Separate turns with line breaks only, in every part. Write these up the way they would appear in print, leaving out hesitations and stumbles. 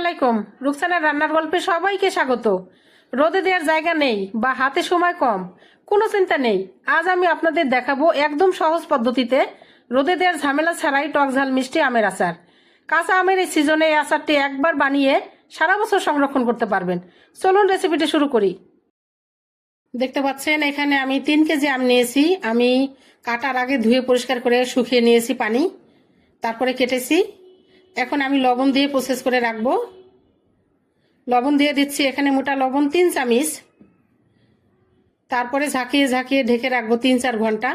আলাইকুম। রুকসানার রান্নার গল্পে সবাইকে স্বাগত। রোদে দেওয়ার জায়গা নেই বা হাতে সময় কম, কোনো চিন্তা নেই। আজ আমি আপনাদের দেখাবো একদম সহজ পদ্ধতিতে রোদে দেওয়ার ঝামেলা ছাড়াই টক ঝাল মিষ্টি আমের আচার। কাঁচা আমের এই সিজনে এই আচারটি একবার বানিয়ে সারা বছর সংরক্ষণ করতে পারবেন। চলুন রেসিপিটি শুরু করি। দেখতে পাচ্ছেন এখানে আমি 3 কেজি আম নিয়েছি। আমি কাটার আগে ধুয়ে পরিষ্কার করে শুকিয়ে নিয়েছি পানি, তারপরে কেটেছি। এখন আমি লবণ দিয়ে প্রসেস করে রাখবো। লবণ দিয়ে দিচ্ছি এখানে মোটা লবণ 3 চামচ। তারপরে ঝাঁকিয়ে ঝাঁকিয়ে ঢেকে রাখবো 3-4 ঘন্টা।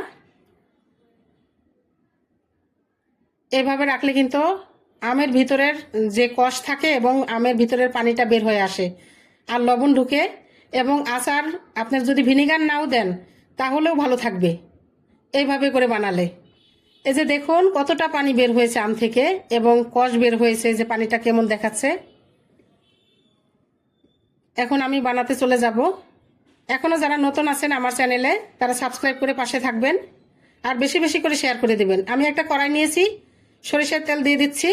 এভাবে রাখলে কিন্তু আমের ভিতরের যে কষ থাকে এবং আমের ভিতরের পানিটা বের হয়ে আসে আর লবণ ঢুকে, এবং আচার আপনার যদি ভিনিগার নাও দেন তাহলেও ভালো থাকবে এইভাবে করে বানালে। এই যে দেখুন কতটা পানি বের হয়েছে আম থেকে এবং কষ বের হয়েছে, যে পানিটা কেমন দেখাচ্ছে। এখন আমি বানাতে চলে যাব। এখনও যারা নতুন আছেন আমার চ্যানেলে তারা সাবস্ক্রাইব করে পাশে থাকবেন আর বেশি বেশি করে শেয়ার করে দেবেন। আমি একটা কড়াই নিয়েছি, সরিষার তেল দিয়ে দিচ্ছি।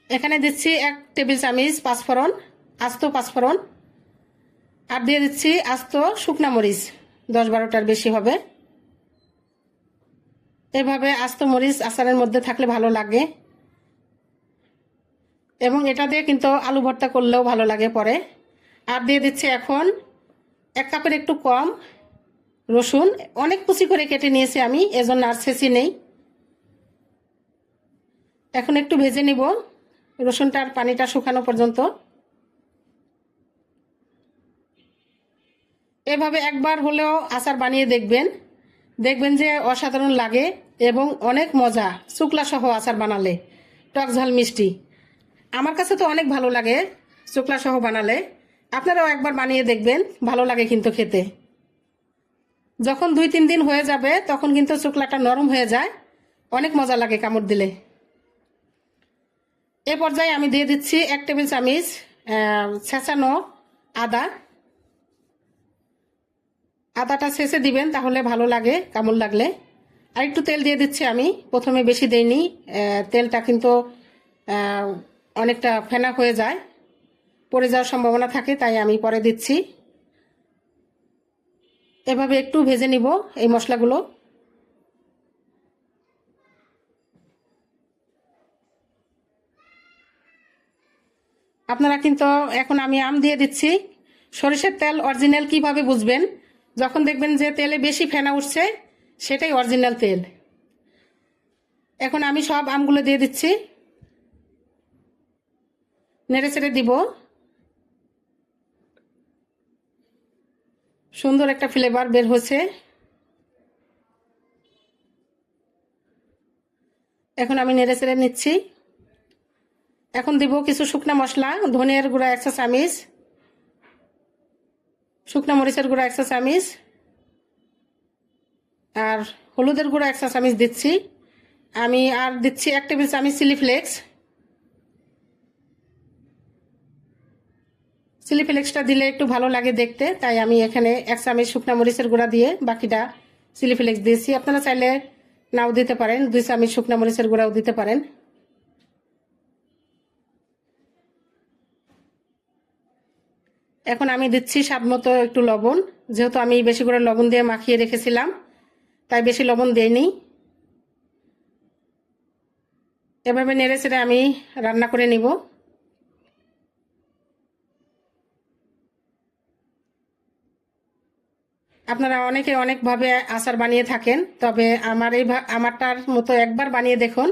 এখানে দিচ্ছি 1 টেবিল চামচ পাঁচফোড়ন, আস্ত পাঁচফোড়ন, আর দিয়ে দিচ্ছি আস্ত শুকনা মরিচ 10-12টার বেশি হবে। এভাবে আস্ত মরিচ আচারের মধ্যে থাকলে ভালো লাগে, এবং এটা দিয়ে কিন্তু আলু ভর্তা করলেও ভালো লাগে পরে। আর দিয়ে দিচ্ছি এখন 1 কাপের একটু কম রসুন, অনেক কুচি করে কেটে নিয়েছি আমি, এজন্য আর ছেঁচি নেই। এখন একটু ভেজে নিব রসুনটার পানিটা শুকানো পর্যন্ত। এভাবে একবার হলেও আচার বানিয়ে দেখবেন, দেখবেন যে অসাধারণ লাগে এবং অনেক মজা। শুকলা সহ আচার বানালে টক ঝাল মিষ্টি আমার কাছে তো অনেক ভালো লাগে। শুকলা সহ বানালে আপনারাও একবার বানিয়ে দেখবেন, ভালো লাগে কিন্তু খেতে। যখন 2-3 দিন হয়ে যাবে তখন কিন্তু শুকলাটা নরম হয়ে যায়, অনেক মজা লাগে কামড় দিলে। এ পর্যায়ে আমি দিয়ে দিচ্ছি 1 টেবিল চামচ ছেঁচানো আদা। আদাটা ছেঁচে দিবেন তাহলে ভালো লাগে কামড় লাগলে। আর একটু তেল দিয়ে দিচ্ছি আমি, প্রথমে বেশি দেইনি, তেলটা কিন্তু অনেকটা ফেনা হয়ে যায়, পড়ে যাওয়ার সম্ভাবনা থাকে, তাই আমি পরে দিচ্ছি। এভাবে একটু ভেজে নিব এই মশলাগুলো। আপনারা কিন্তু এখন আমি আম দিয়ে দিচ্ছি। সরিষার তেল অরিজিনাল কিভাবে বুঝবেন? যখন দেখবেন যে তেলে বেশি ফেনা উঠছে সেটাই অরিজিনাল তেল। এখন আমি সব আমগুলো দিয়ে দিচ্ছি, নেড়ে চেড়ে দিব। সুন্দর একটা ফ্লেভার বের হচ্ছে। এখন আমি নেড়ে চেড়ে নিচ্ছি। এখন দিব কিছু শুকনা মশলা, ধনিয়ার গুঁড়া 1 চা চামচ, শুকনা মরিচের গুঁড়া 1 চা চামচ, আর হলুদের গুঁড়া 1 চা চামচ দিচ্ছি আমি। আর দিচ্ছি 1 টেবিল চামচ চিলি ফ্লেক্স। চিলি ফ্লেক্সটা দিলে একটু ভালো লাগে দেখতে, তাই আমি এখানে 1 চামচ শুকনা মরিচের গুঁড়া দিয়ে বাকিটা চিলি ফ্লেক্স দিয়েছি। আপনারা চাইলে নাও দিতে পারেন, 2 চামচ শুকনা মরিচের গুঁড়াও দিতে পারেন। এখন আমি দিচ্ছি স্বাদ মতো একটু লবণ, যেহেতু আমি বেশি করে লবণ দিয়ে মাখিয়ে রেখেছিলাম তাই বেশি লবণ দেইনি। এভাবে নেড়ে চেড়ে আমি রান্না করে নিব। আপনারা অনেকে অনেকভাবে আচার বানিয়ে থাকেন, তবে আমারটার মতো একবার বানিয়ে দেখুন,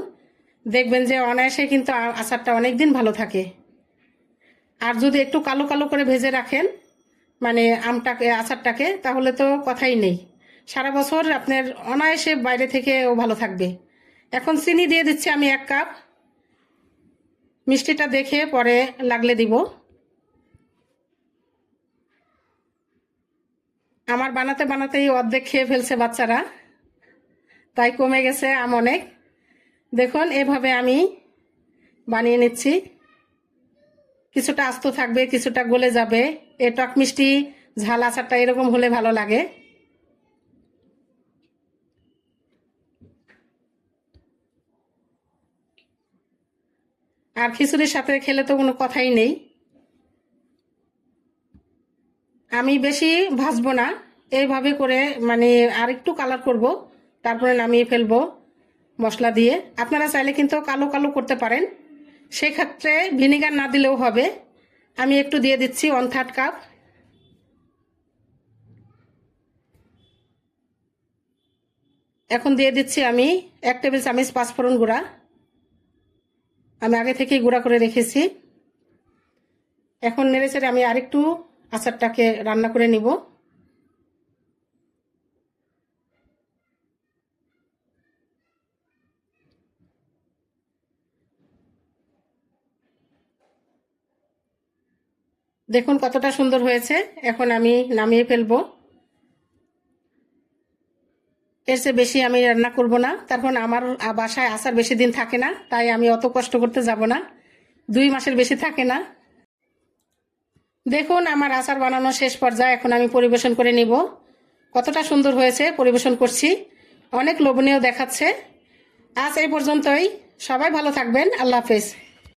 দেখবেন যে অনায়াসে কিন্তু আচারটা অনেক দিন ভালো থাকে। আর যদি একটু কালো কালো করে ভেজে রাখেন মানে আমটাকে, আচারটাকে, তাহলে তো কথাই নেই, সারা বছর আপনার অনায়াসে বাইরে থেকেও ভালো থাকবে। এখন চিনি দিয়ে দিচ্ছি আমি 1 কাপ, মিষ্টিটা দেখে পরে লাগলে দিব। আমার বানাতে বানাতেই অর্ধেক খেয়ে ফেলছে বাচ্চারা, তাই কমে গেছে আম অনেক। দেখুন এভাবে আমি বানিয়ে নিচ্ছি। কিছুটা আস্ত থাকবে, কিছুটা গলে যাবে। এ টক মিষ্টি ঝাল আচারটা এরকম হলে ভালো লাগে। আর খিচুড়ির সাথে খেলে তো কোনো কথাই নেই। আমি বেশি ভাজবো না, এইভাবে করে মানে আর একটু কালার করব, তারপরে নামিয়ে ফেলবো মশলা দিয়ে। আপনারা চাইলে কিন্তু কালো কালো করতে পারেন, সেক্ষেত্রে ভিনেগার না দিলেও হবে। আমি একটু দিয়ে দিচ্ছি 1/3 কাপ। এখন দিয়ে দিচ্ছি আমি 1 টেবিল চামচ পাঁচফোড়ন গুঁড়া, আমি আগে থেকেই গুঁড়া করে রেখেছি। এখন নেড়েচেড়ে আমি আরেকটু আচারটাকে রান্না করে নিব। দেখুন কতটা সুন্দর হয়েছে। এখন আমি নামিয়ে ফেলবো। এর চেয়ে বেশি আমি রান্না করব না, তারপর আমার বাসায় আচার বেশি দিন থাকে না, তাই আমি অত কষ্ট করতে যাব না, 2 মাসের বেশি থাকে না। দেখুন আমার আচার বানানো শেষ পর্যায়ে, এখন আমি পরিবেশন করে নিব। কতটা সুন্দর হয়েছে, পরিবেশন করছি, অনেক লোভনীয় দেখাচ্ছে। আজ এই পর্যন্তই, সবাই ভালো থাকবেন, আল্লাহ হাফেজ।